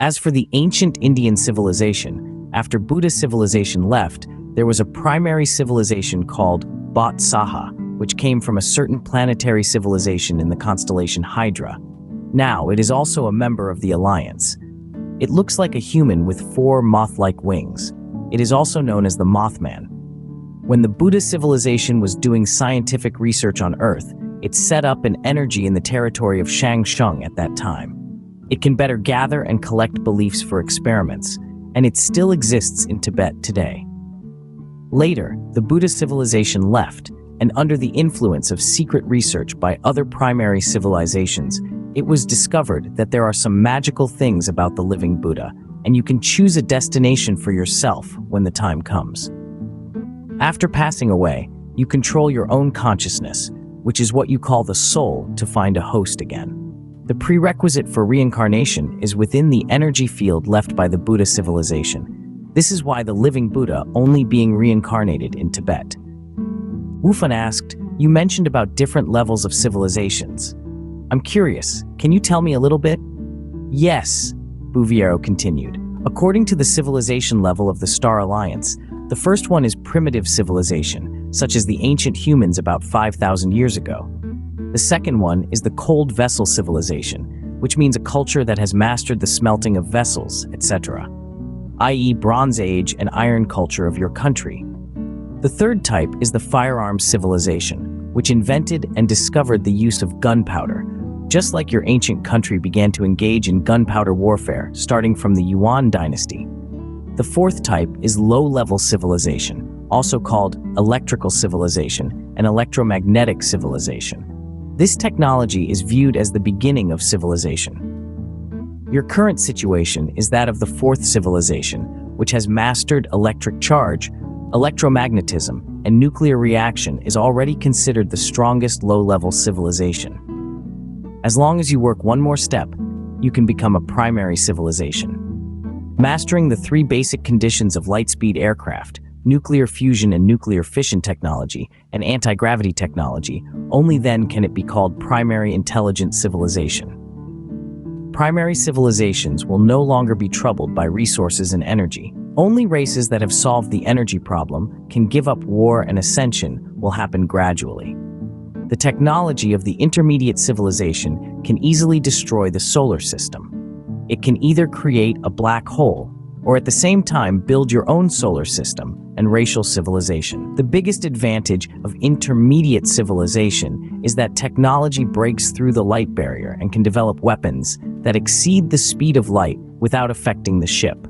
As for the ancient Indian civilization, after Buddha civilization left, there was a primary civilization called Bhat Saha, which came from a certain planetary civilization in the constellation Hydra. Now, it is also a member of the Alliance. It looks like a human with 4 moth-like wings. It is also known as the Mothman. When the Buddha civilization was doing scientific research on Earth, it set up an energy in the territory of Shangsheng at that time. It can better gather and collect beliefs for experiments, and it still exists in Tibet today. Later, the Buddha civilization left, and under the influence of secret research by other primary civilizations, it was discovered that there are some magical things about the living Buddha, and you can choose a destination for yourself when the time comes. After passing away, you control your own consciousness, which is what you call the soul, to find a host again. The prerequisite for reincarnation is within the energy field left by the Buddha civilization. This is why the living Buddha only being reincarnated in Tibet. Wufan asked, "You mentioned about different levels of civilizations. I'm curious, can you tell me a little bit?" "Yes," Bouviero continued. "According to the civilization level of the Star Alliance, the first one is primitive civilization, such as the ancient humans about 5,000 years ago. The second one is the cold vessel civilization, which means a culture that has mastered the smelting of vessels, etc., i.e. Bronze Age and iron culture of your country. The third type is the firearms civilization, which invented and discovered the use of gunpowder, just like your ancient country began to engage in gunpowder warfare starting from the Yuan dynasty. The fourth type is low-level civilization, also called electrical civilization and electromagnetic civilization. This technology is viewed as the beginning of civilization. Your current situation is that of the fourth civilization, which has mastered electric charge, electromagnetism, and nuclear reaction is already considered the strongest low-level civilization. As long as you work one more step, you can become a primary civilization. Mastering the 3 basic conditions of light-speed aircraft, nuclear fusion and nuclear fission technology, and anti-gravity technology, only then can it be called primary intelligent civilization. Primary civilizations will no longer be troubled by resources and energy. Only races that have solved the energy problem can give up war, and ascension will happen gradually. The technology of the intermediate civilization can easily destroy the solar system. It can either create a black hole or at the same time build your own solar system and racial civilization. The biggest advantage of intermediate civilization is that technology breaks through the light barrier and can develop weapons that exceed the speed of light without affecting the ship.